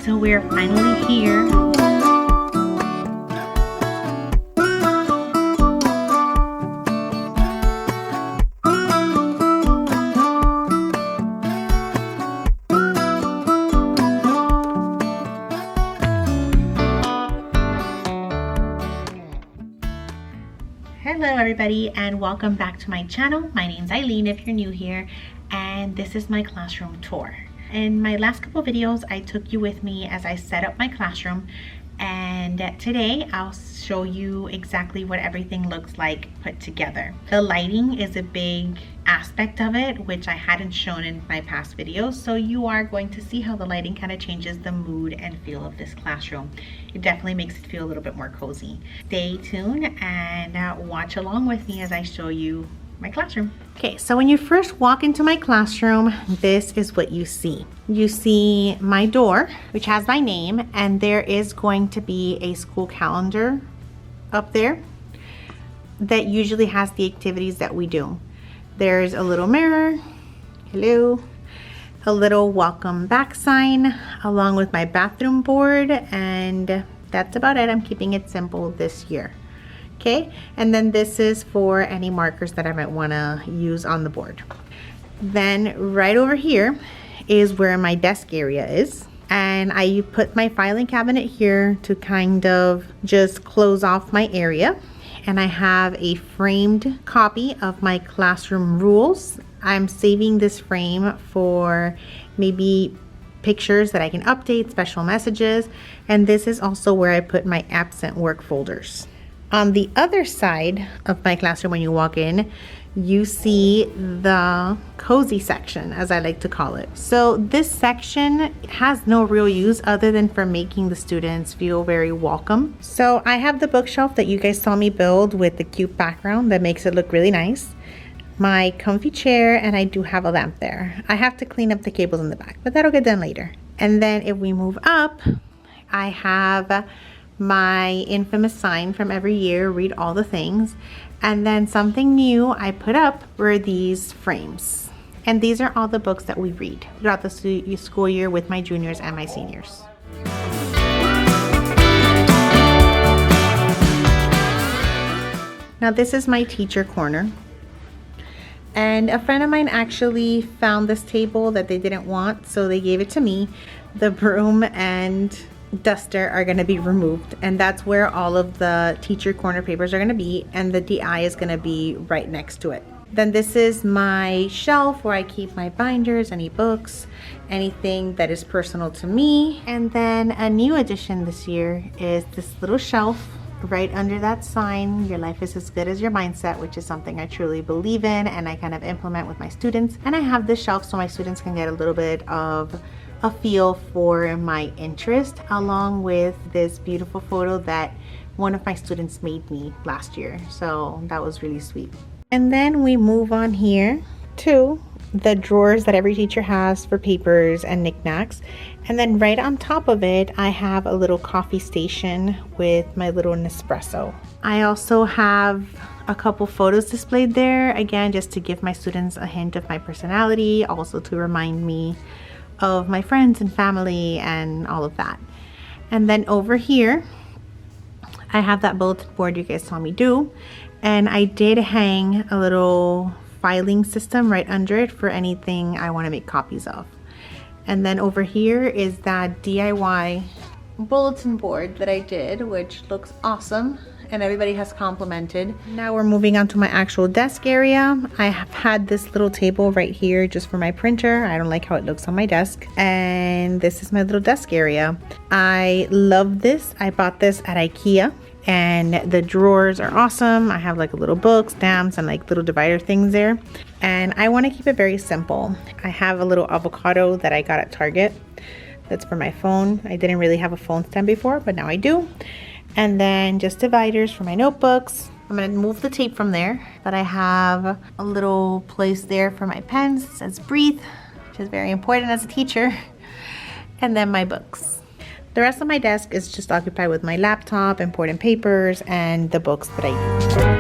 So we're finally here. Hello everybody and welcome back to my channel. My name's Eileen if you're new here, and this is my classroom tour. In my last couple videos I took you with me as I set up my classroom, and today I'll show you exactly what everything looks like put together. The lighting is a big aspect of it, which I hadn't shown in my past videos, so you are going to see how the lighting kind of changes the mood and feel of this classroom. It definitely makes it feel a little bit more cozy. Stay tuned and watch along with me as I show you my classroom. Okay, so when you first walk into my classroom, this is what you see. You see my door, which has my name, and there is going to be a school calendar up there that usually has the activities that we do. There's a little mirror, hello, a little welcome back sign, along with my bathroom board, and that's about it. I'm keeping it simple this year. Okay, and then this is for any markers that I might want to use on the board. Then right over here is where my desk area is, and I put my filing cabinet here to kind of just close off my area. And I have a framed copy of my classroom rules. I'm saving this frame for maybe pictures that I can update, special messages, and this is also where I put my absent work folders. On the other side of my classroom, when you walk in, you see the cozy section, as I like to call it. So this section has no real use other than for making the students feel very welcome. So I have the bookshelf that you guys saw me build with the cute background that makes it look really nice, my comfy chair, and I do have a lamp there. I have to clean up the cables in the back, but that'll get done later. And then if we move up, I have my infamous sign from every year, read all the things. And then something new I put up were these frames. And these are all the books that we read throughout the school year with my juniors and my seniors. Now this is my teacher corner. And a friend of mine actually found this table that they didn't want, so they gave it to me. The broom and duster are going to be removed, and that's where all of the teacher corner papers are going to be, and the DI is going to be right next to it. Then this is my shelf where I keep my binders, any books, anything that is personal to me. And then a new addition this year is this little shelf right under that sign, your life is as good as your mindset, which is something I truly believe in and I kind of implement with my students. And I have this shelf so my students can get a little bit of a feel for my interest, along with this beautiful photo that one of my students made me last year. So that was really sweet. And then we move on here to the drawers that every teacher has for papers and knickknacks. And then right on top of it, I have a little coffee station with my little Nespresso. I also have a couple photos displayed there, again, just to give my students a hint of my personality, also to remind me of my friends and family and all of that. And then over here I have that bulletin board you guys saw me do, and I did hang a little filing system right under it for anything I want to make copies of. And then over here is that DIY bulletin board that I did, which looks awesome and everybody has complimented. Now we're moving on to my actual desk area. I have had this little table right here just for my printer. I don't like how it looks on my desk. And this is my little desk area. I love this. I bought this at IKEA, and the drawers are awesome. I have like a little book, stamps, and like little divider things there. And I want to keep it very simple. I have a little avocado that I got at Target. That's for my phone. I didn't really have a phone stand before, but now I do. And then just dividers for my notebooks. I'm gonna move the tape from there, but I have a little place there for my pens. It says breathe, which is very important as a teacher. And then my books. The rest of my desk is just occupied with my laptop, important papers, and the books that I use.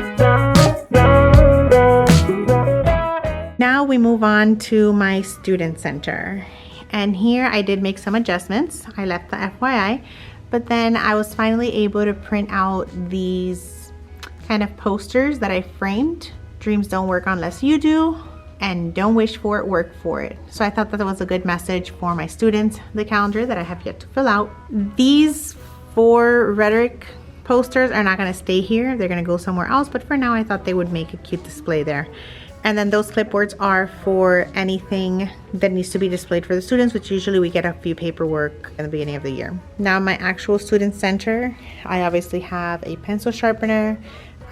Now we move on to my student center. And here I did make some adjustments. I left the FYI, but then I was finally able to print out these kind of posters that I framed. Dreams don't work unless you do, and don't wish for it, work for it. So I thought that was a good message for my students, the calendar that I have yet to fill out. These 4 rhetoric posters are not going to stay here. They're going to go somewhere else, but for now I thought they would make a cute display there. And then those clipboards are for anything that needs to be displayed for the students, which usually we get a few paperwork in the beginning of the year. Now my actual student center, I obviously have a pencil sharpener.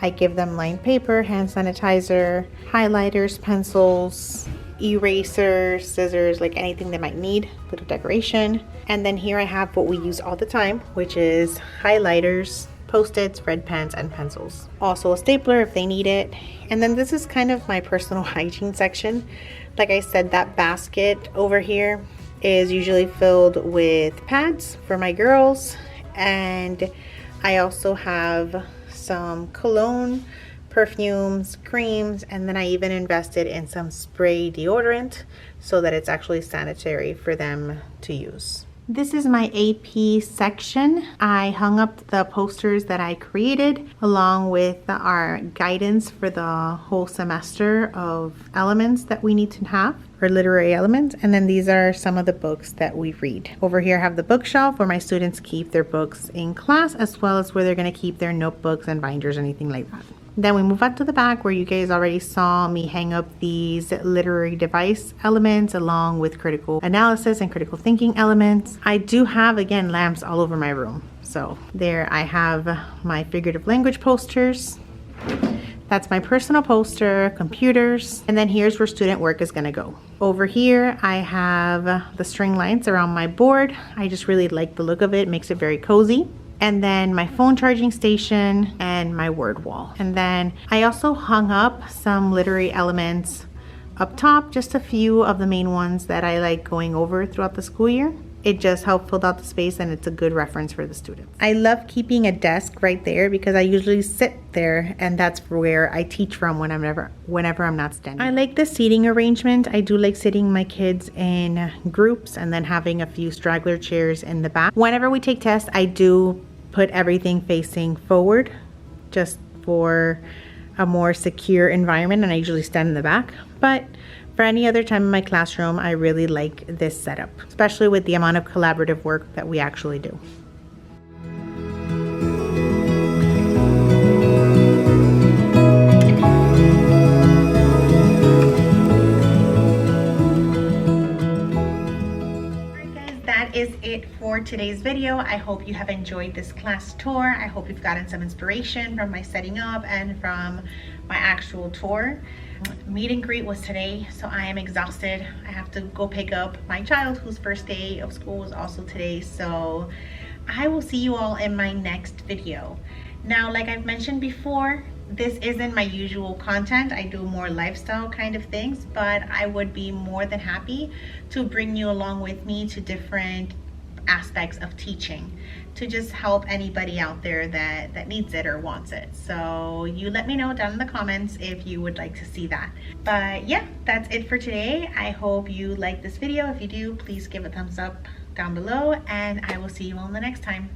I give them lined paper, hand sanitizer, highlighters, pencils, erasers, scissors, like anything they might need, little decoration. And then here I have what we use all the time, which is highlighters, Post-its, red pens, and pencils. Also a stapler if they need it. And then this is kind of my personal hygiene section. Like I said, that basket over here is usually filled with pads for my girls. And I also have some cologne, perfumes, creams, and then I even invested in some spray deodorant so that it's actually sanitary for them to use. This is my AP section. I hung up the posters that I created along with our guidance for the whole semester of elements that we need to have, or literary elements. And then these are some of the books that we read. Over here I have the bookshelf where my students keep their books in class, as well as where they're going to keep their notebooks and binders, anything like that. Then we move out to the back where you guys already saw me hang up these literary device elements along with critical analysis and critical thinking elements. I do have, again, lamps all over my room. So there I have my figurative language posters. That's my personal poster, computers, and then here's where student work is gonna go. Over here, I have the string lights around my board. I just really like the look of it, makes it very cozy. And then my phone charging station and my word wall. And then I also hung up some literary elements up top, just a few of the main ones that I like going over throughout the school year. It just helped fill out the space and it's a good reference for the students. I love keeping a desk right there because I usually sit there and that's where I teach from whenever I'm not standing. I like the seating arrangement. I do like sitting my kids in groups and then having a few straggler chairs in the back. Whenever we take tests, I do put everything facing forward just for a more secure environment, and I usually stand in the back. But for any other time in my classroom, I really like this setup, especially with the amount of collaborative work that we actually do. Is it for today's video. I hope you have enjoyed this class tour. I hope you've gotten some inspiration from my setting up and from my actual tour. Meet and greet was today, so I am exhausted. I have to go pick up my child whose first day of school was also today, so I will see you all in my next video. Now, like I've mentioned before, this isn't my usual content. I do more lifestyle kind of things, but I would be more than happy to bring you along with me to different aspects of teaching to just help anybody out there that needs it or wants it. So you let me know down in the comments if you would like to see that. But yeah, that's it for today. I hope you like this video. If you do, please give a thumbs up down below, and I will see you all in the next time.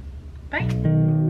Bye.